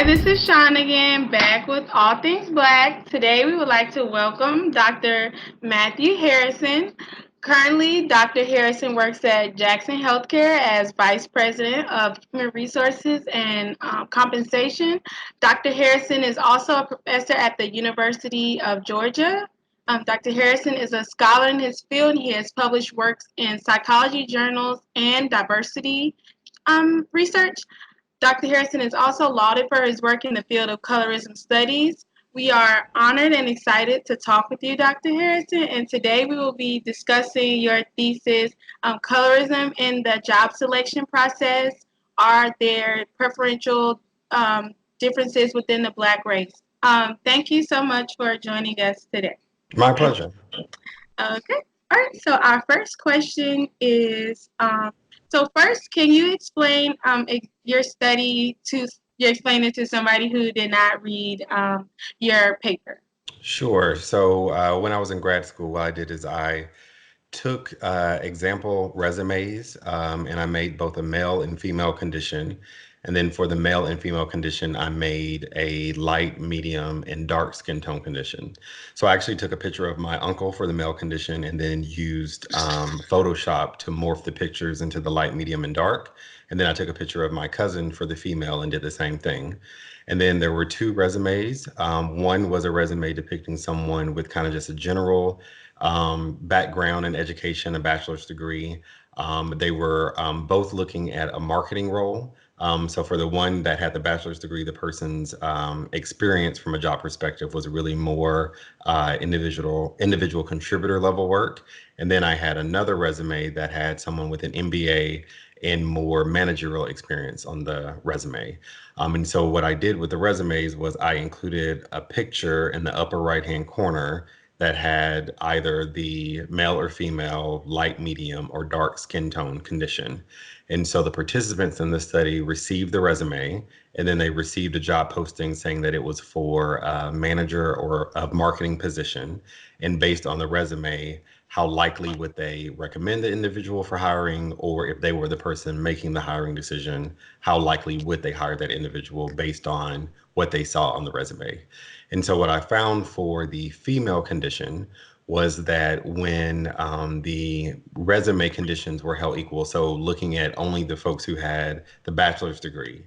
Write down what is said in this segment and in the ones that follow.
Hi, this is Sean again, back with All Things Black. Today we would like to welcome Dr. Matthew Harrison. Currently, Dr. Harrison works at Jackson Healthcare as Vice President of Human Resources and Compensation. Dr. Harrison is also a professor at the University of Georgia. Dr. Harrison is a scholar in his field. He has published works in psychology journals and diversity research. Dr. Harrison is also lauded for his work in the field of colorism studies. We are honored and excited to talk with you, Dr. Harrison, and today we will be discussing your thesis, Colorism in the Job Selection Process. Are there preferential differences within the Black race? Thank you so much for joining us today. My pleasure. Okay. All right. So our first question is, so first, can you explain your study to you explain it to somebody who did not read your paper? Sure. So when I was in grad school, what I did is I took example resumes and I made both a male and female condition. And then for the male and female condition, I made a light, medium, and dark skin tone condition. So I actually took a picture of my uncle for the male condition and then used Photoshop to morph the pictures into the light, medium, and dark. And then I took a picture of my cousin for the female and did the same thing. And then there were two resumes. One was a resume depicting someone with kind of just a general background in education, a bachelor's degree. They were both looking at a marketing role. So for the one that had the bachelor's degree, the person's experience from a job perspective was really more individual contributor level work. And then I had another resume that had someone with an MBA and more managerial experience on the resume. And so what I did with the resumes was I included a picture in the upper right-hand corner that had either the male or female, light, medium, or dark skin tone condition. And so the participants in the study received the resume, and then they received a job posting saying that it was for a manager or a marketing position. And based on the resume, how likely would they recommend the individual for hiring, or if they were the person making the hiring decision, how likely would they hire that individual based on what they saw on the resume? And so what I found for the female condition was that when the resume conditions were held equal, so looking at only the folks who had the bachelor's degree,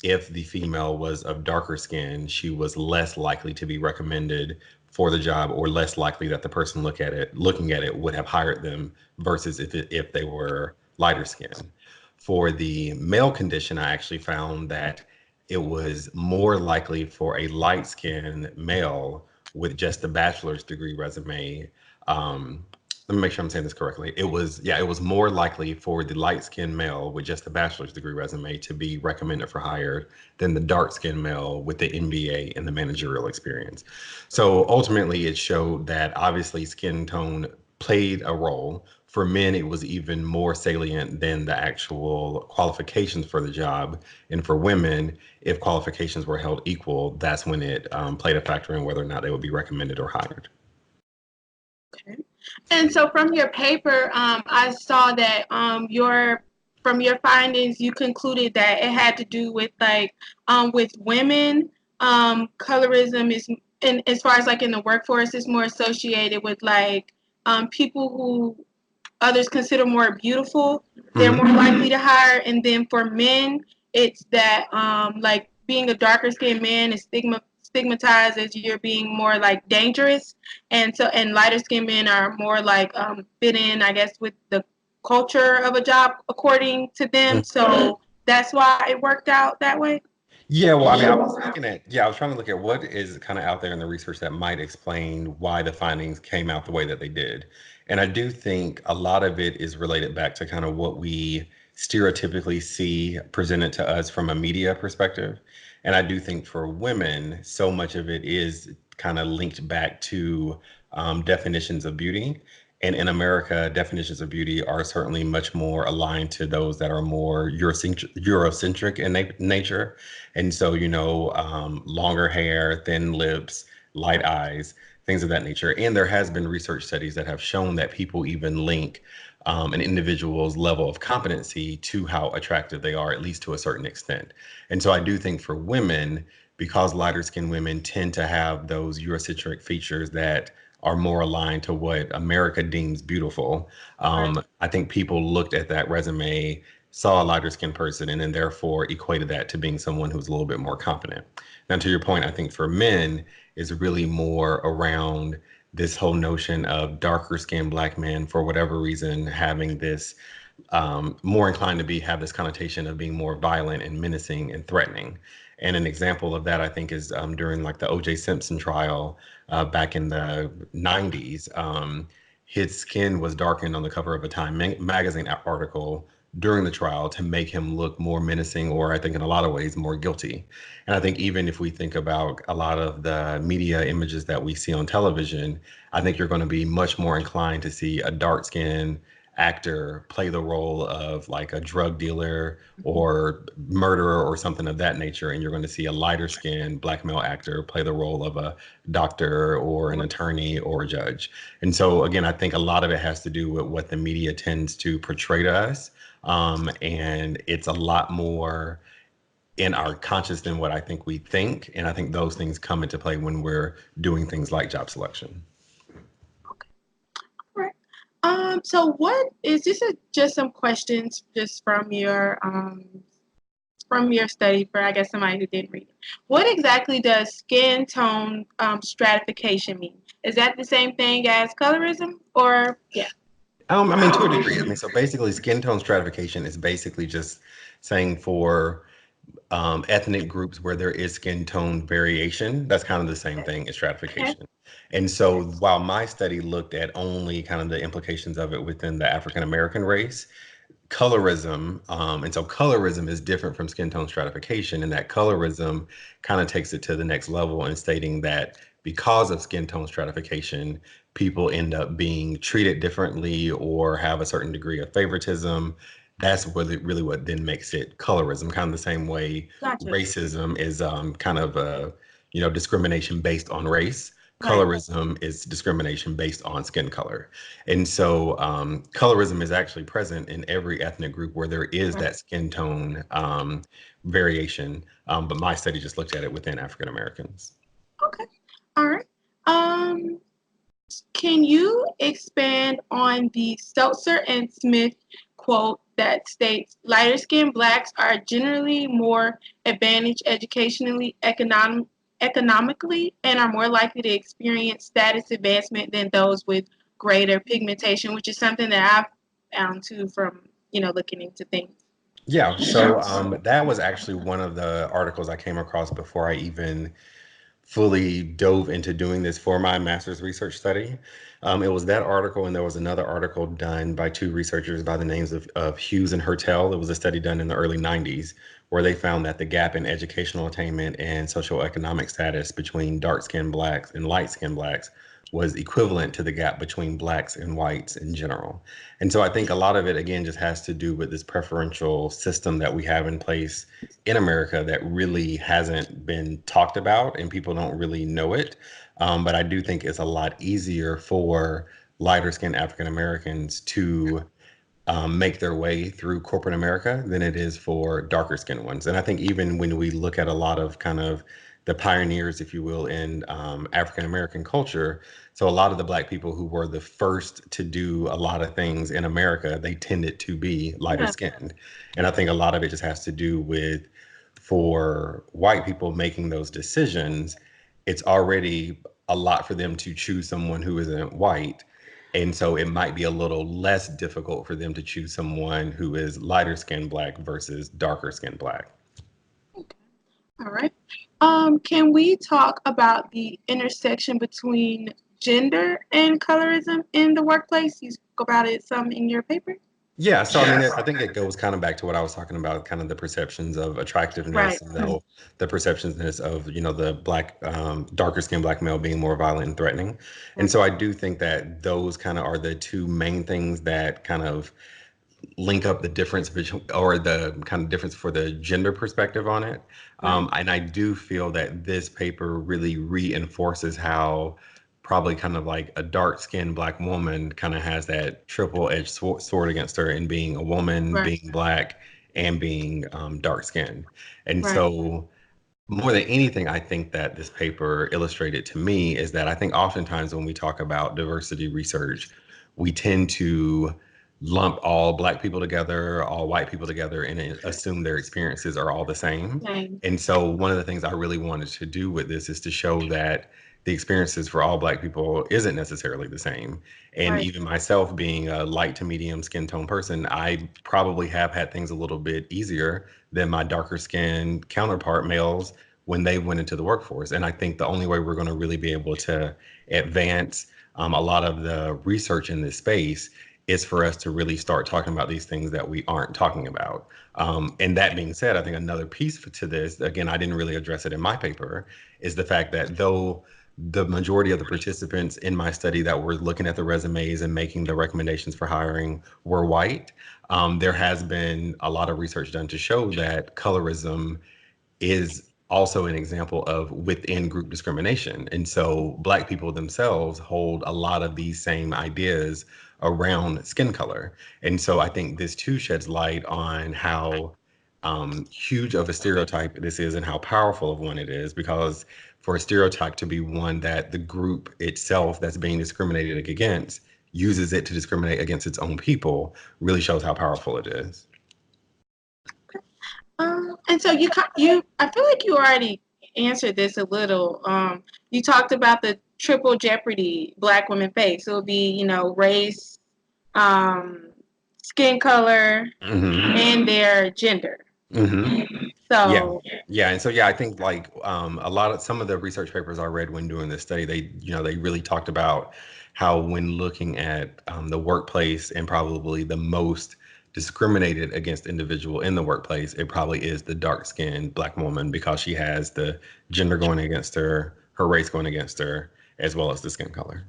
if the female was of darker skin, she was less likely to be recommended for the job, or less likely that the person looking at it would have hired them versus if they were lighter skin. For the male condition, I actually found that it was more likely for a light skinned male with just a bachelor's degree resume. Let me make sure I'm saying this correctly. It was more likely for the light skinned male with just a bachelor's degree resume to be recommended for hire than the dark skinned male with the MBA and the managerial experience. So ultimately, it showed that obviously skin tone played a role. For men, it was even more salient than the actual qualifications for the job. And for women, if qualifications were held equal, that's when it played a factor in whether or not they would be recommended or hired. Okay. And so from your paper, I saw that your from your findings, you concluded that it had to do with with women, colorism is, and as far as like in the workforce, is more associated with people who others consider more beautiful. They're more Hmm. likely to hire, and then for men, it's that like being a darker skinned man is stigmatized as you're being more like dangerous, and lighter skinned men are more like fit in, I guess, with the culture of a job according to them. So that's why it worked out that way. Yeah, well, I mean, I was trying to look at what is kind of out there in the research that might explain why the findings came out the way that they did. And I do think a lot of it is related back to kind of what we stereotypically see presented to us from a media perspective. And I do think for women, so much of it is kind of linked back to definitions of beauty. And in America, definitions of beauty are certainly much more aligned to those that are more Eurocentric in nature. And so, longer hair, thin lips, light eyes, things of that nature. And there has been research studies that have shown that people even link an individual's level of competency to how attractive they are, at least to a certain extent. And so I do think for women, because lighter skinned women tend to have those Eurocentric features that are more aligned to what America deems beautiful. Right. I think people looked at that resume, saw a lighter skinned person, and then therefore equated that to being someone who's a little bit more confident. Now, to your point, I think for men is really more around this whole notion of darker skinned Black men, for whatever reason, having this more inclined to be have this connotation of being more violent and menacing and threatening. And an example of that, I think, is during like the O.J. Simpson trial back in the 90s. His skin was darkened on the cover of a Time magazine article during the trial to make him look more menacing, or I think in a lot of ways more guilty. And I think even if we think about a lot of the media images that we see on television, I think you're going to be much more inclined to see a dark skinned actor play the role of like a drug dealer or murderer or something of that nature, and you're going to see a lighter skinned Black male actor play the role of a doctor or an attorney or a judge. And so again, I think a lot of it has to do with what the media tends to portray to us, and it's a lot more in our conscious than what I think we think, and I think those things come into play when we're doing things like job selection. Okay. All right. So what is this? Is just some questions just from your study for I guess somebody who didn't read it. What exactly does skin tone stratification mean? Is that the same thing as colorism, or yeah? I mean, to a degree. I mean, so basically, skin tone stratification is basically just saying for ethnic groups where there is skin tone variation, that's kind of the same thing as Okay. stratification. And so while my study looked at only kind of the implications of it within the African American race, colorism, and so colorism is different from skin tone stratification, and that colorism kind of takes it to the next level in stating that because of skin tone stratification, people end up being treated differently or have a certain degree of favoritism. That's really what then makes it colorism, kind of the same way Gotcha. racism is kind of discrimination based on race. Right. Colorism is discrimination based on skin color. And so colorism is actually present in every ethnic group where there is Right. that skin tone variation. But my study just looked at it within African Americans. Okay. All right. Um, can you expand on the Stelzer and Smith quote that states lighter skinned blacks are generally more advantaged educationally, economically, and are more likely to experience status advancement than those with greater pigmentation, which is something that I've found too from, looking into things. Yeah, so that was actually one of the articles I came across before I even fully dove into doing this for my master's research study. It was that article, and there was another article done by two researchers by the names of Hughes and Hertel. It was a study done in the early 90s where they found that the gap in educational attainment and socioeconomic status between dark skinned blacks and light skinned blacks was equivalent to the gap between blacks and whites in general. And so I think a lot of it, again, just has to do with this preferential system that we have in place in America that really hasn't been talked about and people don't really know it. But I do think it's a lot easier for lighter skinned African Americans to make their way through corporate America than it is for darker skinned ones. And I think even when we look at a lot of kind of the pioneers, if you will, in African American culture, so a lot of the Black people who were the first to do a lot of things in America, they tended to be lighter Yeah. skinned. And I think a lot of it just has to do with for white people making those decisions, it's already a lot for them to choose someone who isn't white, and so it might be a little less difficult for them to choose someone who is lighter skinned black versus darker skinned black. Okay. All right. Can we talk about the intersection between gender and colorism in the workplace? You spoke about it some in your paper. Yeah, so I mean, I think it goes kind of back to what I was talking about, kind of the perceptions of Right. attractiveness, the perceptionness of, the black, darker skinned black male being more violent and threatening. And Right. so I do think that those kind of are the two main things that kind of link up the difference between or the kind of difference for the gender perspective on it. Right. And I do feel that this paper really reinforces how probably kind of like a dark-skinned black woman kind of has that triple-edged sword against her in being a woman, Right. being black, and being dark-skinned. And Right. so more than anything, I think that this paper illustrated to me is that I think oftentimes when we talk about diversity research, we tend to lump all Black people together, all white people together, and assume their experiences are all the same. Same. And so, one of the things I really wanted to do with this is to show that the experiences for all Black people isn't necessarily the same. And Right. even myself, being a light to medium skin tone person, I probably have had things a little bit easier than my darker skinned counterpart males when they went into the workforce. And I think the only way we're going to really be able to advance a lot of the research in this space is for us to really start talking about these things that we aren't talking about. And that being said, I think another piece to this, again, I didn't really address it in my paper, is the fact that though the majority of the participants in my study that were looking at the resumes and making the recommendations for hiring were white, there has been a lot of research done to show that colorism is also an example of within group discrimination. And so Black people themselves hold a lot of these same ideas around skin color. And so I think this too sheds light on how huge of a stereotype this is and how powerful of one it is, because for a stereotype to be one that the group itself that's being discriminated against uses it to discriminate against its own people really shows how powerful it is. And so you I feel like you already answered this a little. You talked about the triple jeopardy Black women face. So it would be, race, um, skin color, Hmm. and their gender. Hmm. Yeah. So Yeah. And so, yeah, I think like a lot of some of the research papers I read when doing this study, they really talked about how when looking at the workplace and probably the most discriminated against individual in the workplace, it probably is the dark skinned Black woman because she has the gender going against her, her race going against her, as well as the skin color.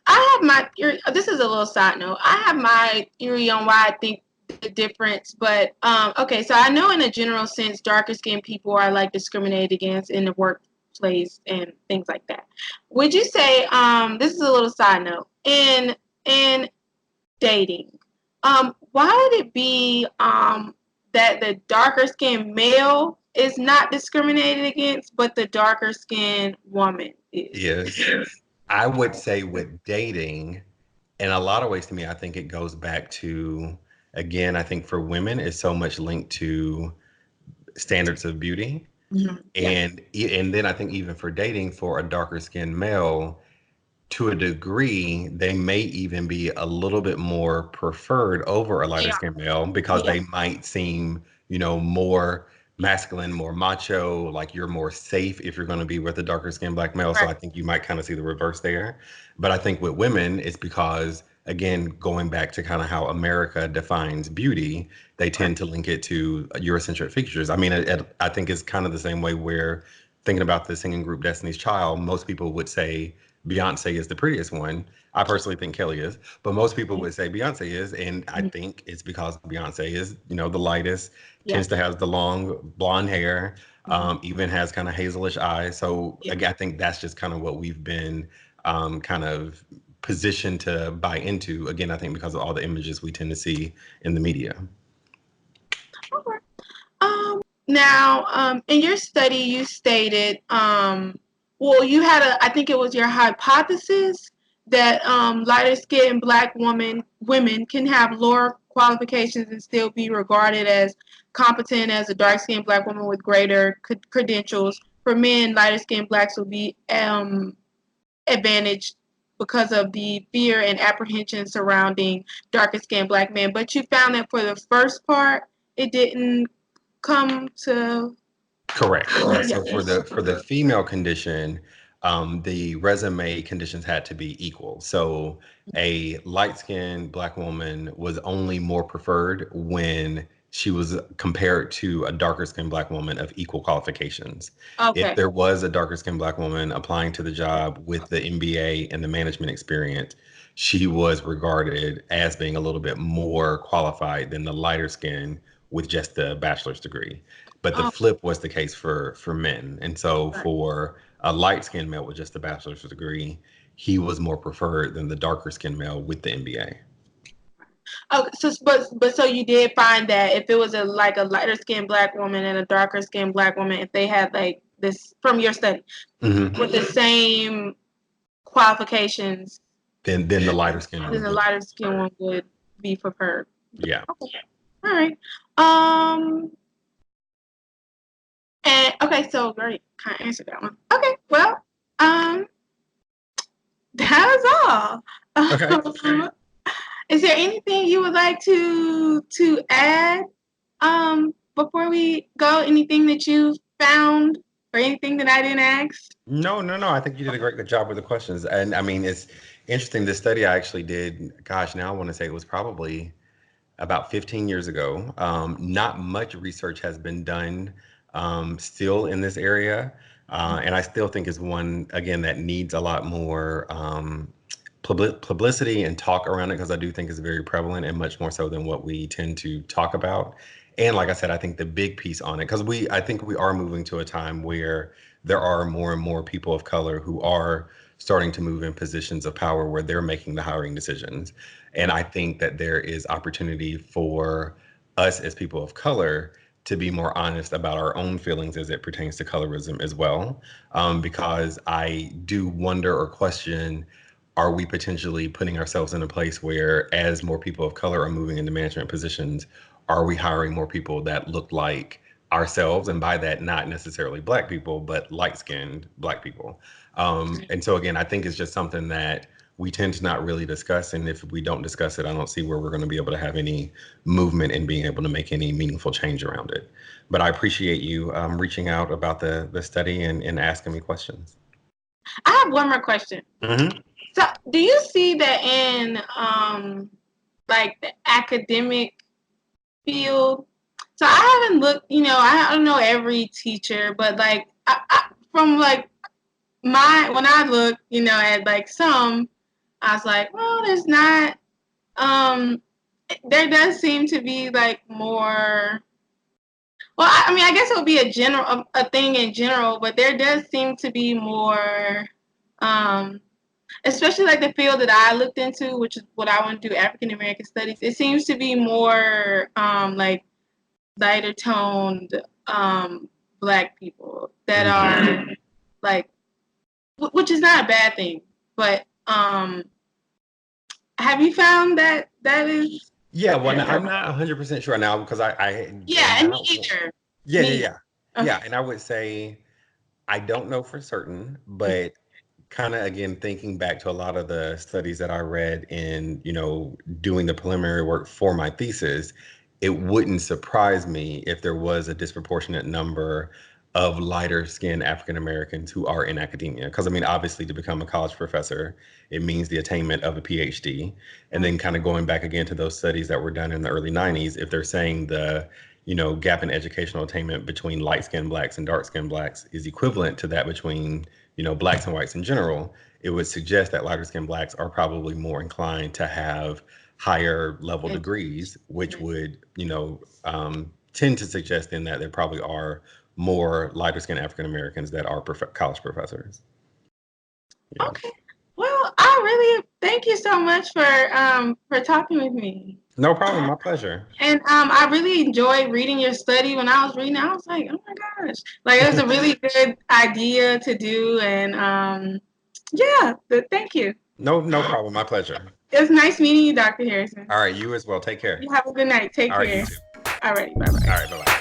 I have my theory. This is a little side note. I have my theory on why I think the difference, but okay. So I know in a general sense, darker skinned people are like discriminated against in the workplace and things like that. Would you say this is a little side note in dating? Why would it be that the darker skinned male is not discriminated against, but the darker skinned woman is? Yes. I would say with dating, in a lot of ways to me, I think it goes back to, again, I think for women, it's so much linked to standards of beauty. Mm-hmm. Yeah. And then I think even for dating for a darker skinned male, to a degree, they may even be a little bit more preferred over a lighter Yeah. skinned male because Yeah. they might seem, more masculine, more macho, like you're more safe if you're going to be with a darker skinned Black male. So Right. I think you might kind of see the reverse there. But I think with women, it's because, again, going back to kind of how America defines beauty, they Right. tend to link it to Eurocentric features. I mean, I think it's kind of the same way where thinking about the singing group Destiny's Child, most people would say Beyonce is the prettiest one. I personally think Kelly is, but most people would say Beyonce is, and I Mm-hmm. think it's because Beyonce is, the lightest, Yeah. tends to have the long blonde hair, Mm-hmm. even has kind of hazelish eyes. So Yeah. again, I think that's just kind of what we've been kind of positioned to buy into. Again, I think because of all the images we tend to see in the media. Okay. Now, in your study, you stated, well, you had I think it was your hypothesis that lighter skinned Black women can have lower qualifications and still be regarded as competent as a dark skinned Black woman with greater credentials. For men, lighter skinned Blacks will be advantaged because of the fear and apprehension surrounding darker skinned Black men. But you found that for the first part, it didn't come to. Correct. Yeah. Yeah. So for the female condition, the resume conditions had to be equal. So a light-skinned Black woman was only more preferred when she was compared to a darker-skinned Black woman of equal qualifications. If Okay. there was a darker-skinned Black woman applying to the job with the MBA and the management experience, she was regarded as being a little bit more qualified than the lighter-skinned with just the bachelor's degree. But the Oh, flip was the case for men. And so right. for a light-skinned male with just a bachelor's degree, he was more preferred than the darker skinned male with the MBA. Okay, so but so you did find that if it was a like a lighter skinned black woman and a darker skinned black woman, if they had like this from your study with the same qualifications, Then the lighter skinned then one the would. lighter skinned one would be preferred. Yeah. Okay. All right. Um. And okay, so great. Kind of answered that one. Okay. Well. Um. That is all. Okay. Is there anything you would like to add before we go? Anything that you found or anything that I didn't ask? No, no, no. I think you did a great good job with the questions. And I mean, it's interesting. The study I actually did, gosh, now I want to say it was probably about 15 years ago. Not much research has been done still in this area. And I still think is one, again, that needs a lot more publicity and talk around it because I do think it's very prevalent and much more so than what we tend to talk about. And like I said, I think the big piece on it, because I think we are moving to a time where there are more and more people of color who are starting to move in positions of power where they're making the hiring decisions. And I think that there is opportunity for us as people of color to be more honest about our own feelings as it pertains to colorism as well. Because I do wonder or question, are we potentially putting ourselves in a place where, as more people of color are moving into management positions, are we hiring more people that look like ourselves? And by that, not necessarily Black people, but light-skinned Black people. And so, again, I think it's just something that we tend to not really discuss. And if we don't discuss it, I don't see where we're going to be able to have any movement and being able to make any meaningful change around it. But I appreciate you reaching out about the study and asking me questions. I have one more question. Hmm. So, do you see that in like the academic field? So I haven't looked. I don't know every teacher, but like from like when I look, at like some, I was like, well, there's not. Um, there does seem to be like more. Well, I mean, I guess it would be a thing in general, but there does seem to be more. Um, Especially like the field that I looked into, which is what I want to do, African American studies. It seems to be more like lighter toned Black people that are like, which is not a bad thing. But have you found that is? Yeah, well, I'm not 100% sure now because I Yeah, am and me not. either. Yeah, yeah, Me yeah. either. Yeah, and I would say I don't know for certain, but kind of again thinking back to a lot of the studies that I read in, doing the preliminary work for my thesis, it wouldn't surprise me if there was a disproportionate number of lighter skinned African Americans who are in academia. Because I mean, obviously, to become a college professor, it means the attainment of a PhD. And then kind of going back again to those studies that were done in the early 90s, if they're saying the gap in educational attainment between light skinned Blacks and dark skinned Blacks is equivalent to that between, Blacks and whites in general, it would suggest that lighter skinned Blacks are probably more inclined to have higher level degrees, which would, tend to suggest then that there probably are more lighter skinned African Americans that are college professors. Yeah. Okay. Well, I really thank you so much for talking with me. No problem. My pleasure. And I really enjoyed reading your study. When I was reading, I was like, oh my gosh, like it was a really good idea to do. And yeah, thank you. No, no problem. My pleasure. It was nice meeting you, Dr. Harrison. All right. You as well. Take care. You have a good night. Take All right. You care. too. All right, bye All bye. right. Bye bye.